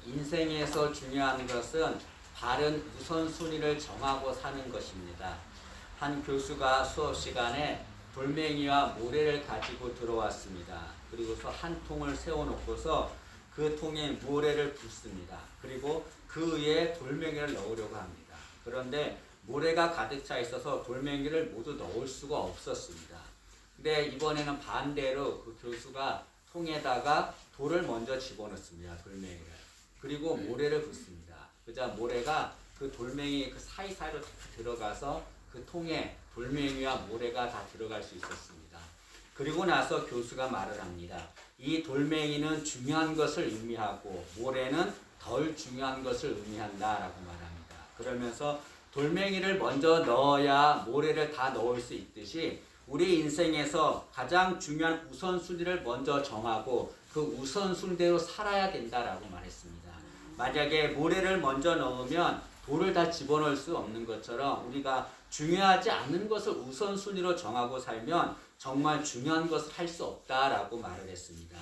인생에서 중요한 것은 바른 우선순위를 정하고 사는 것입니다. 한 교수가 수업 시간에 돌멩이와 모래를 가지고 들어왔습니다. 그리고서 한 통을 세워놓고서 그 통에 모래를 붓습니다. 그리고 그 위에 돌멩이를 넣으려고 합니다. 그런데 모래가 가득 차 있어서 돌멩이를 모두 넣을 수가 없었습니다. 근데 이번에는 반대로 그 교수가 통에다가 돌을 먼저 집어넣습니다. 돌멩이를. 그리고 모래를 붓습니다. 그자 모래가 그 돌멩이 그 사이사이로 다 들어가서 그 통에 돌멩이와 모래가 다 들어갈 수 있었습니다. 그리고 나서 교수가 말을 합니다. 이 돌멩이는 중요한 것을 의미하고 모래는 덜 중요한 것을 의미한다라고 말합니다. 그러면서 돌멩이를 먼저 넣어야 모래를 다 넣을 수 있듯이 우리 인생에서 가장 중요한 우선순위를 먼저 정하고 그 우선순위대로 살아야 된다라고 말했습니다. 만약에 모래를 먼저 넣으면 돌을 다 집어넣을 수 없는 것처럼 우리가 중요하지 않은 것을 우선순위로 정하고 살면 정말 중요한 것을 할 수 없다라고 말을 했습니다.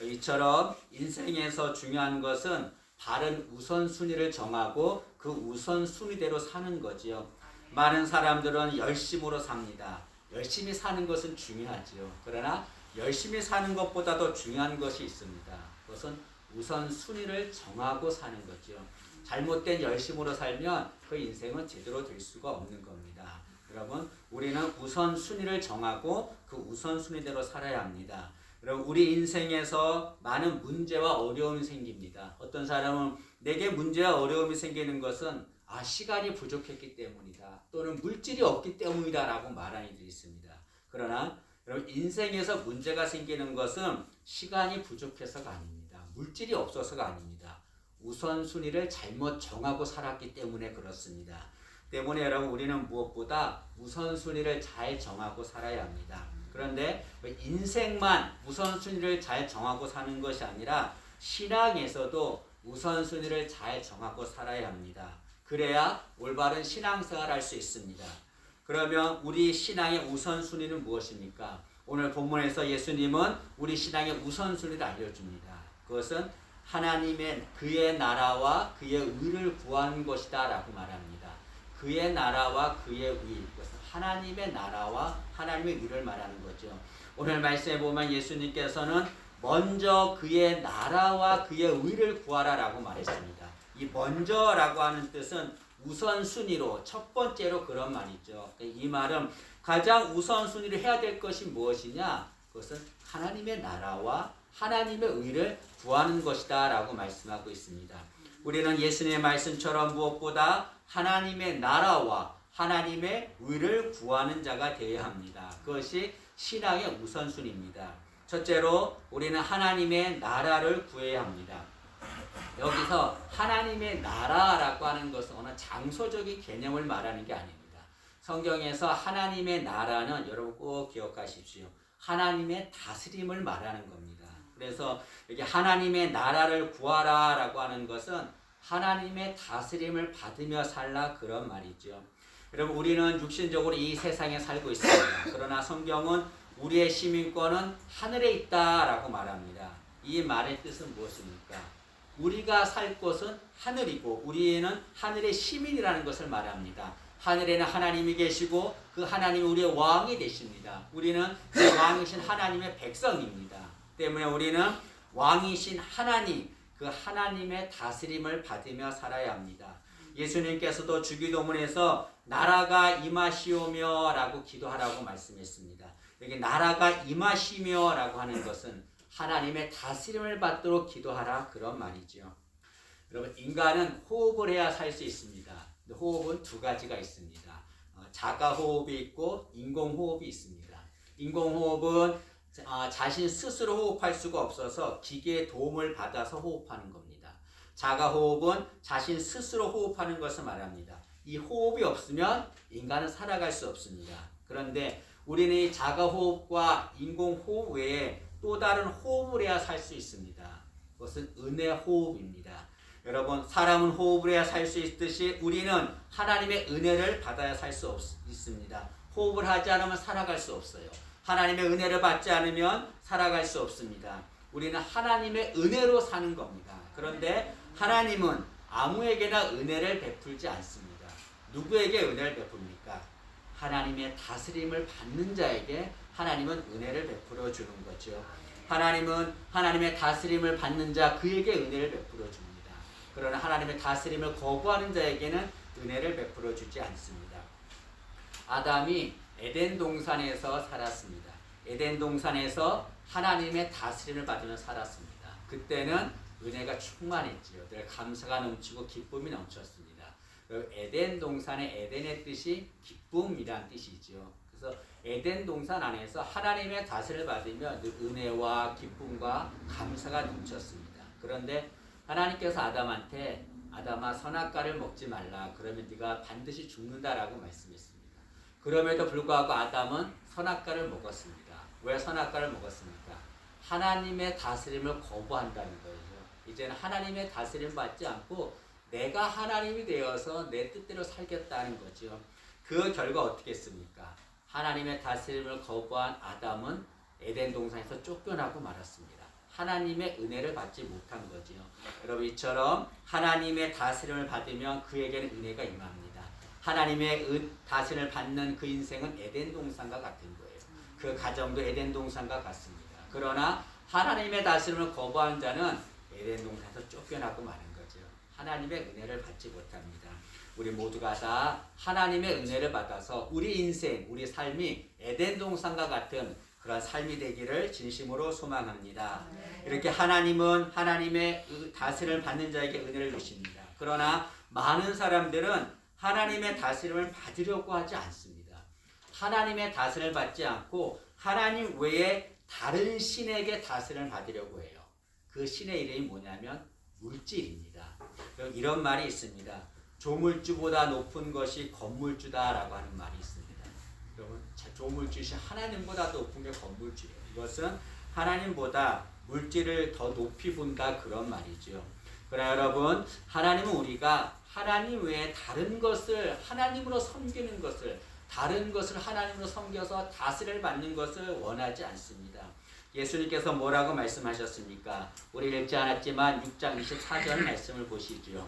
이처럼 인생에서 중요한 것은 바른 우선순위를 정하고 그 우선순위대로 사는 거지요. 많은 사람들은 열심으로 삽니다. 열심히 사는 것은 중요하지요. 그러나 열심히 사는 것보다 더 중요한 것이 있습니다. 그것은 우선순위를 정하고 사는 거죠. 잘못된 열심으로 살면 그 인생은 제대로 될 수가 없는 겁니다. 여러분, 우리는 우선순위를 정하고 그 우선순위대로 살아야 합니다. 여러분, 우리 인생에서 많은 문제와 어려움이 생깁니다. 어떤 사람은 내게 문제와 어려움이 생기는 것은 시간이 부족했기 때문이다. 또는 물질이 없기 때문이다 라고 말하는 이들이 있습니다. 그러나 여러분, 인생에서 문제가 생기는 것은 시간이 부족해서가 아닙니다. 물질이 없어서가 아닙니다. 우선순위를 잘못 정하고 살았기 때문에 그렇습니다. 때문에 여러분, 우리는 무엇보다 우선순위를 잘 정하고 살아야 합니다. 그런데 인생만 우선순위를 잘 정하고 사는 것이 아니라 신앙에서도 우선순위를 잘 정하고 살아야 합니다. 그래야 올바른 신앙생활을 할 수 있습니다. 그러면 우리 신앙의 우선순위는 무엇입니까? 오늘 본문에서 예수님은 우리 신앙의 우선순위를 알려줍니다. 그것은 하나님의 그의 나라와 그의 의를 구하는 것이다 라고 말합니다. 그의 나라와 그의 의, 그것은 하나님의 나라와 하나님의 의를 말하는 거죠. 오늘 말씀에 보면 예수님께서는 먼저 그의 나라와 그의 의를 구하라 라고 말했습니다. 이 먼저라고 하는 뜻은 우선순위로 첫 번째로 그런 말이죠. 이 말은 가장 우선순위로 해야 될 것이 무엇이냐? 그것은 하나님의 나라와 하나님의 의를 구하는 것이다 라고 말씀하고 있습니다. 우리는 예수님의 말씀처럼 무엇보다 하나님의 나라와 하나님의 의를 구하는 자가 되어야 합니다. 그것이 신앙의 우선순위입니다. 첫째로 우리는 하나님의 나라를 구해야 합니다. 여기서 하나님의 나라라고 하는 것은 어느 장소적인 개념을 말하는 게 아닙니다. 성경에서 하나님의 나라는 여러분 꼭 기억하십시오. 하나님의 다스림을 말하는 겁니다. 그래서 여기 하나님의 나라를 구하라 라고 하는 것은 하나님의 다스림을 받으며 살라 그런 말이죠. 여러분, 우리는 육신적으로 이 세상에 살고 있습니다. 그러나 성경은 우리의 시민권은 하늘에 있다라고 말합니다. 이 말의 뜻은 무엇입니까? 우리가 살 곳은 하늘이고 우리는 하늘의 시민이라는 것을 말합니다. 하늘에는 하나님이 계시고 그 하나님이 우리의 왕이 되십니다. 우리는 그 왕이신 하나님의 백성입니다. 때문에 우리는 왕이신 하나님, 그 하나님의 다스림을 받으며 살아야 합니다. 예수님께서도 주기도문에서 나라가 임하시오며 라고 기도하라고 말씀했습니다. 여기 나라가 임하시며 라고 하는 것은 하나님의 다스림을 받도록 기도하라 그런 말이죠. 여러분, 인간은 호흡을 해야 살 수 있습니다. 호흡은 두 가지가 있습니다. 자가호흡이 있고 인공호흡이 있습니다. 인공호흡은 자신 스스로 호흡할 수가 없어서 기계의 도움을 받아서 호흡하는 겁니다. 자가호흡은 자신 스스로 호흡하는 것을 말합니다. 이 호흡이 없으면 인간은 살아갈 수 없습니다. 그런데 우리는 이 자가호흡과 인공호흡 외에 또 다른 호흡을 해야 살 수 있습니다. 그것은 은혜호흡입니다. 여러분, 사람은 호흡을 해야 살 수 있듯이 우리는 하나님의 은혜를 받아야 살 수 있습니다. 호흡을 하지 않으면 살아갈 수 없어요. 하나님의 은혜를 받지 않으면 살아갈 수 없습니다. 우리는 하나님의 은혜로 사는 겁니다. 그런데 하나님은 아무에게나 은혜를 베풀지 않습니다. 누구에게 은혜를 베풉니까? 하나님의 다스림을 받는 자에게 하나님은 은혜를 베풀어 주는 거죠. 하나님은 하나님의 다스림을 받는 자 그에게 은혜를 베풀어 줍니다. 그러나 하나님의 다스림을 거부하는 자에게는 은혜를 베풀어 주지 않습니다. 아담이 에덴 동산에서 살았습니다. 에덴 동산에서 하나님의 다스림을 받으며 살았습니다. 그때는 은혜가 충만했지요. 늘 감사가 넘치고 기쁨이 넘쳤습니다. 에덴 동산의 에덴의 뜻이 기쁨이란 뜻이죠. 그래서 에덴 동산 안에서 하나님의 다스림을 받으며 은혜와 기쁨과 감사가 넘쳤습니다. 그런데 하나님께서 아담한테 아담아 선악과를 먹지 말라. 그러면 네가 반드시 죽는다라고 말씀했습니다. 그럼에도 불구하고 아담은 선악과를 먹었습니다. 왜 선악과를 먹었습니까? 하나님의 다스림을 거부한다는 거예요. 이제는 하나님의 다스림 받지 않고 내가 하나님이 되어서 내 뜻대로 살겠다는 거죠. 그 결과 어떻게 했습니까? 하나님의 다스림을 거부한 아담은 에덴 동산에서 쫓겨나고 말았습니다. 하나님의 은혜를 받지 못한 거죠. 여러분 이처럼 하나님의 다스림을 받으면 그에게는 은혜가 임합니다. 하나님의 다스림을 받는 그 인생은 에덴 동산과 같은 거예요. 그 가정도 에덴 동산과 같습니다. 그러나 하나님의 다스림을 거부한 자는 에덴 동산에서 쫓겨나고 마는 거죠. 하나님의 은혜를 받지 못합니다. 우리 모두가 다 하나님의 은혜를 받아서 우리 인생, 우리 삶이 에덴 동산과 같은 그런 삶이 되기를 진심으로 소망합니다. 이렇게 하나님은 하나님의 다스림을 받는 자에게 은혜를 주십니다. 그러나 많은 사람들은 하나님의 다스림을 받으려고 하지 않습니다. 하나님의 다스림을 받지 않고 하나님 외에 다른 신에게 다스림을 받으려고 해요. 그 신의 이름이 뭐냐면 물질입니다. 이런 말이 있습니다. 조물주보다 높은 것이 건물주다라고 하는 말이 있습니다. 여러분, 조물주시 하나님보다 높은 게 건물주예요. 이것은 하나님보다 물질을 더 높이 본다 그런 말이죠. 그러나 여러분, 하나님은 우리가 하나님 외에 다른 것을 하나님으로 섬기는 것을 다른 것을 하나님으로 섬겨서 다스림을 받는 것을 원하지 않습니다. 예수님께서 뭐라고 말씀하셨습니까? 우리 읽지 않았지만 6장 24절 말씀을 보시죠.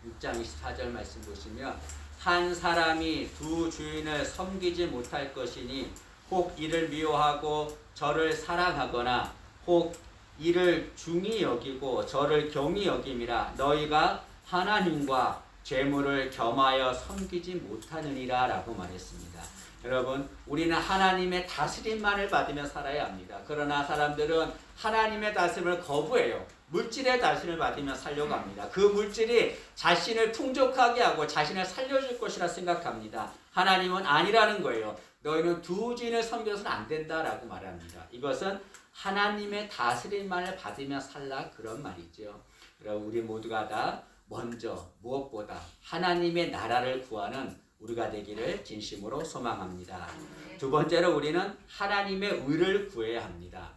6장 24절 말씀 보시면 한 사람이 두 주인을 섬기지 못할 것이니 혹 이를 미워하고 저를 사랑하거나 혹 이를 중히 여기고 저를 경히 여김이라 너희가 하나님과 재물을 겸하여 섬기지 못하느니라 라고 말했습니다. 여러분, 우리는 하나님의 다스림만을 받으며 살아야 합니다. 그러나 사람들은 하나님의 다스림을 거부해요. 물질의 다스림을 받으며 살려고 합니다. 그 물질이 자신을 풍족하게 하고 자신을 살려줄 것이라 생각합니다. 하나님은 아니라는 거예요. 너희는 두 주인을 섬겨서는 안 된다라고 말합니다. 이것은 하나님의 다스림만을 받으며 살라 그런 말이죠. 여러분, 우리 모두가 다 먼저 무엇보다 하나님의 나라를 구하는 우리가 되기를 진심으로 소망합니다. 두 번째로 우리는 하나님의 의를 구해야 합니다.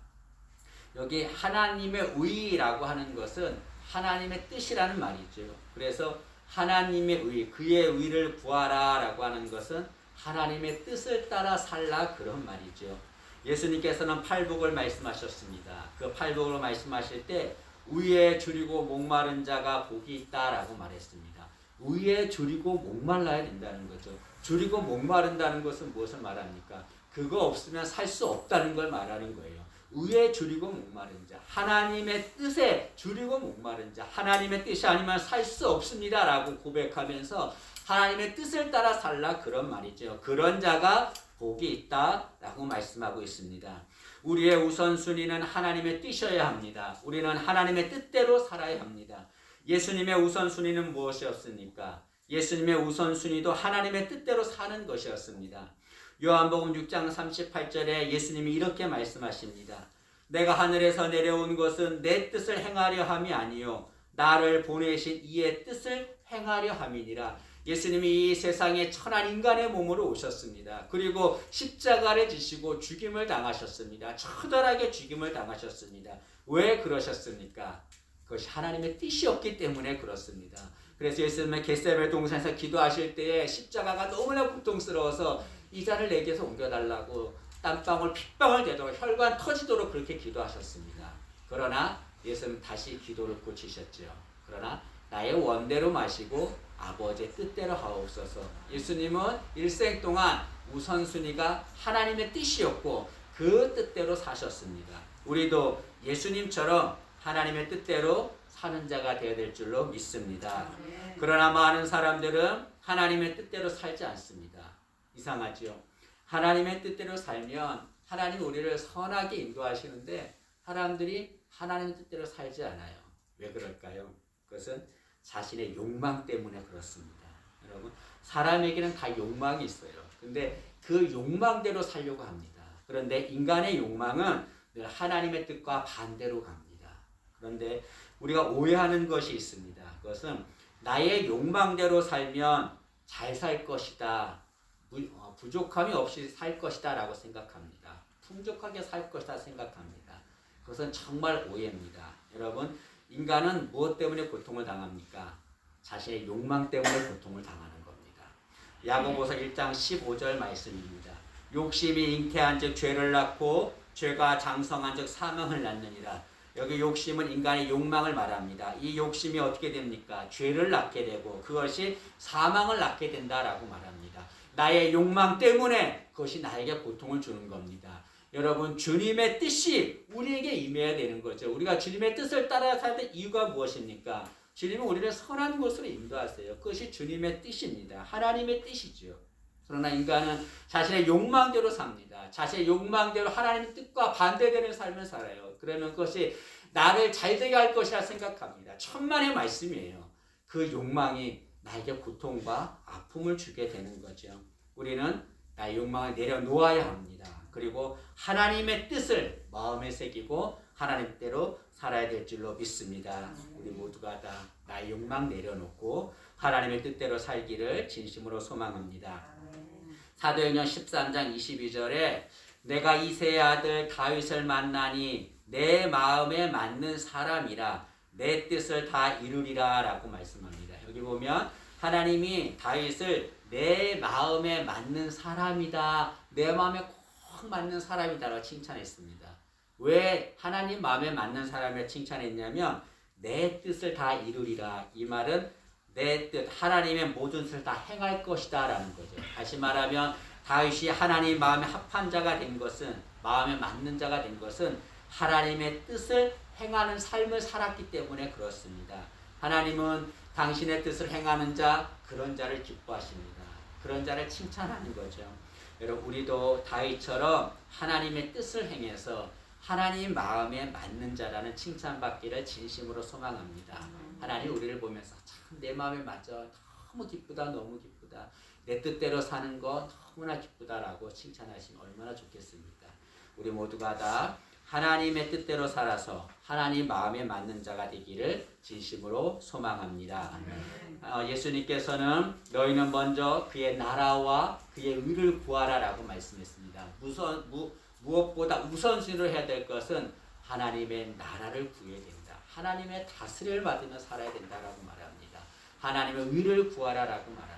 여기 하나님의 의라고 하는 것은 하나님의 뜻이라는 말이죠. 그래서 하나님의 의, 그의 의를 구하라 라고 하는 것은 하나님의 뜻을 따라 살라 그런 말이죠. 예수님께서는 팔복을 말씀하셨습니다. 그 팔복을 말씀하실 때 의에 줄이고 목마른 자가 복이 있다라고 말했습니다. 의에 줄이고 목말라야 된다는 거죠. 줄이고 목마른다는 것은 무엇을 말합니까? 그거 없으면 살 수 없다는 걸 말하는 거예요. 의에 줄이고 목마른 자, 하나님의 뜻에 줄이고 목마른 자, 하나님의 뜻이 아니면 살 수 없습니다 라고 고백하면서 하나님의 뜻을 따라 살라 그런 말이죠. 그런 자가 복이 있다 라고 말씀하고 있습니다. 우리의 우선순위는 하나님의 뜻이어야 합니다. 우리는 하나님의 뜻대로 살아야 합니다. 예수님의 우선순위는 무엇이었습니까? 예수님의 우선순위도 하나님의 뜻대로 사는 것이었습니다. 요한복음 6장 38절에 예수님이 이렇게 말씀하십니다. 내가 하늘에서 내려온 것은 내 뜻을 행하려 함이 아니요 나를 보내신 이의 뜻을 행하려 함이니라. 예수님이 이 세상에 천한 인간의 몸으로 오셨습니다. 그리고 십자가를 지시고 죽임을 당하셨습니다. 처절하게 죽임을 당하셨습니다. 왜 그러셨습니까? 그것이 하나님의 뜻이었기 때문에 그렇습니다. 그래서 예수님은 겟세마네 동산에서 기도하실 때에 십자가가 너무나 고통스러워서 이 잔을 내게서 옮겨달라고 땀방울 핏방울 되도록 혈관 터지도록 그렇게 기도하셨습니다. 그러나 예수님 다시 기도를 고치셨죠. 그러나 나의 원대로 마시고 아버지의 뜻대로 하옵소서. 예수님은 일생 동안 우선순위가 하나님의 뜻이었고 그 뜻대로 사셨습니다. 우리도 예수님처럼 하나님의 뜻대로 사는 자가 되어야 될 줄로 믿습니다. 그러나 많은 사람들은 하나님의 뜻대로 살지 않습니다. 이상하죠. 하나님의 뜻대로 살면 하나님 우리를 선하게 인도하시는데 사람들이 하나님의 뜻대로 살지 않아요. 왜 그럴까요? 그것은 자신의 욕망 때문에 그렇습니다. 여러분, 사람에게는 다 욕망이 있어요. 근데 그 욕망대로 살려고 합니다. 그런데 인간의 욕망은 늘 하나님의 뜻과 반대로 갑니다. 그런데 우리가 오해하는 것이 있습니다. 그것은 나의 욕망대로 살면 잘 살 것이다. 부족함이 없이 살 것이다 라고 생각합니다. 풍족하게 살 것이다 생각합니다. 그것은 정말 오해입니다. 여러분, 인간은 무엇 때문에 고통을 당합니까? 자신의 욕망 때문에 고통을 당하는 겁니다. 야고보서 1장 15절 말씀입니다. 욕심이 잉태한 즉 죄를 낳고 죄가 장성한 즉 사망을 낳느니라. 여기 욕심은 인간의 욕망을 말합니다. 이 욕심이 어떻게 됩니까? 죄를 낳게 되고 그것이 사망을 낳게 된다라고 말합니다. 나의 욕망 때문에 그것이 나에게 고통을 주는 겁니다. 여러분, 주님의 뜻이 우리에게 임해야 되는 거죠. 우리가 주님의 뜻을 따라 사는 이유가 무엇입니까? 주님은 우리를 선한 곳으로 인도하세요. 그것이 주님의 뜻입니다. 하나님의 뜻이죠. 그러나 인간은 자신의 욕망대로 삽니다. 자신의 욕망대로 하나님의 뜻과 반대되는 삶을 살아요. 그러면 그것이 나를 잘되게 할 것이라 생각합니다. 천만의 말씀이에요. 그 욕망이 나에게 고통과 아픔을 주게 되는 거죠. 우리는 나의 욕망을 내려놓아야 합니다. 그리고 하나님의 뜻을 마음에 새기고 하나님대로 살아야 될 줄로 믿습니다. 우리 모두가 다 나의 욕망 내려놓고 하나님의 뜻대로 살기를 진심으로 소망합니다. 사도행전 13장 22절에 내가 이새의 아들 다윗을 만나니 내 마음에 맞는 사람이라 내 뜻을 다 이루리라 라고 말씀합니다. 여기 보면 하나님이 다윗을 내 마음에 맞는 사람이다, 내 마음에 꼭 맞는 사람이다라고 칭찬했습니다. 왜 하나님 마음에 맞는 사람을 칭찬했냐면 내 뜻을 다 이루리라. 이 말은 내 뜻, 하나님의 모든 뜻을 다 행할 것이다 라는 거죠. 다시 말하면 다윗이 하나님 마음에 합한 자가 된 것은, 마음에 맞는 자가 된 것은 하나님의 뜻을 행하는 삶을 살았기 때문에 그렇습니다. 하나님은 당신의 뜻을 행하는 자, 그런 자를 기뻐하십니다. 그런 자를 칭찬하는 거죠. 여러분, 우리도 다윗처럼 하나님의 뜻을 행해서 하나님 마음에 맞는 자라는 칭찬받기를 진심으로 소망합니다. 하나님 우리를 보면서 참 내 마음에 맞아, 너무 기쁘다, 너무 기쁘다, 내 뜻대로 사는 거 너무나 기쁘다라고 칭찬하시면 얼마나 좋겠습니까? 우리 모두가 다 하나님의 뜻대로 살아서 하나님 마음에 맞는 자가 되기를 진심으로 소망합니다. 예수님께서는 너희는 먼저 그의 나라와 그의 의를 구하라 라고 말씀했습니다. 무엇보다 우선순위로 해야 될 것은 하나님의 나라를 구해야 된다. 하나님의 다스림을 받으며 살아야 된다라고 말합니다. 하나님의 의를 구하라 라고 말합니다.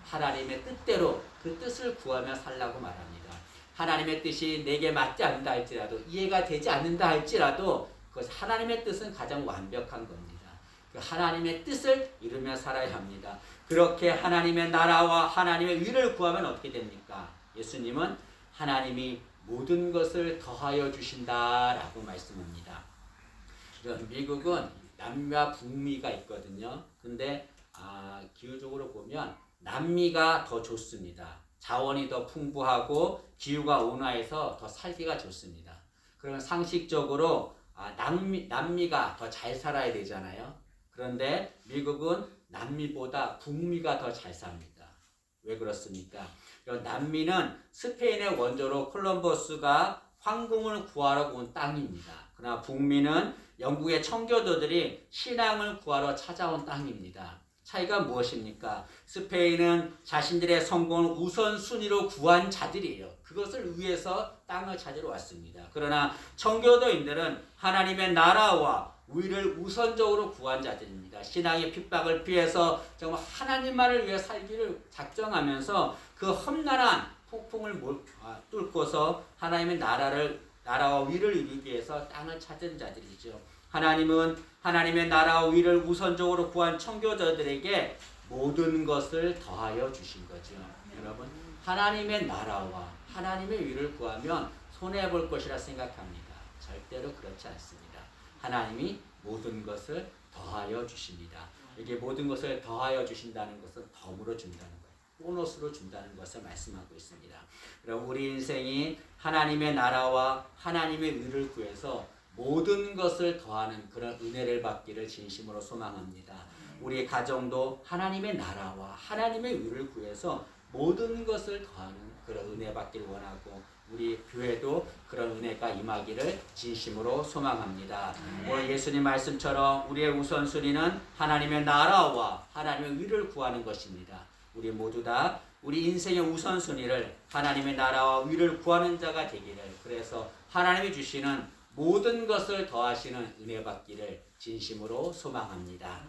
하나님의 뜻대로 그 뜻을 구하며 살라고 말합니다. 하나님의 뜻이 내게 맞지 않는다 할지라도, 이해가 되지 않는다 할지라도 그것이 하나님의 뜻은 가장 완벽한 겁니다. 그 하나님의 뜻을 이루며 살아야 합니다. 그렇게 하나님의 나라와 하나님의 의를 구하면 어떻게 됩니까? 예수님은 하나님이 모든 것을 더하여 주신다라고 말씀합니다. 미국은 남미와 북미가 있거든요. 근데 기후적으로 보면 남미가 더 좋습니다. 자원이 더 풍부하고 기후가 온화해서 더 살기가 좋습니다. 그러면 상식적으로 남미가 더 잘 살아야 되잖아요. 그런데 미국은 남미보다 북미가 더 잘 삽니다. 왜 그렇습니까? 남미는 스페인의 원조로 콜럼버스가 황금을 구하러 온 땅입니다. 그러나 북미는 영국의 청교도들이 신앙을 구하러 찾아온 땅입니다. 차이가 무엇입니까? 스페인은 자신들의 성공을 우선순위로 구한 자들이에요. 그것을 위해서 땅을 찾으러 왔습니다. 그러나 청교도인들은 하나님의 나라와 의를 우선적으로 구한 자들입니다. 신앙의 핍박을 피해서 정말 하나님만을 위해 살기를 작정하면서 그 험난한 폭풍을 뚫고서 하나님의 나라와 의를 이루기 위해서 땅을 찾은 자들이죠. 하나님은 하나님의 나라와 위를 우선적으로 구한 청교도들에게 모든 것을 더하여 주신 거죠. 여러분, 하나님의 나라와 하나님의 위를 구하면 손해볼 것이라 생각합니다. 절대로 그렇지 않습니다. 하나님이 모든 것을 더하여 주십니다. 이게 모든 것을 더하여 주신다는 것은 덤으로 준다는 거예요. 보너스로 준다는 것을 말씀하고 있습니다. 그럼 우리 인생이 하나님의 나라와 하나님의 의를 구해서 모든 것을 더하는 그런 은혜를 받기를 진심으로 소망합니다. 우리 가정도 하나님의 나라와 하나님의 의를 구해서 모든 것을 더하는 그런 은혜 받기를 원하고 우리 교회도 그런 은혜가 임하기를 진심으로 소망합니다. 오늘 예수님 말씀처럼 우리의 우선순위는 하나님의 나라와 하나님의 의를 구하는 것입니다. 우리 모두 다 우리 인생의 우선순위를 하나님의 나라와 의를 구하는 자가 되기를, 그래서 하나님이 주시는 모든 것을 더하시는 은혜 받기를 진심으로 소망합니다.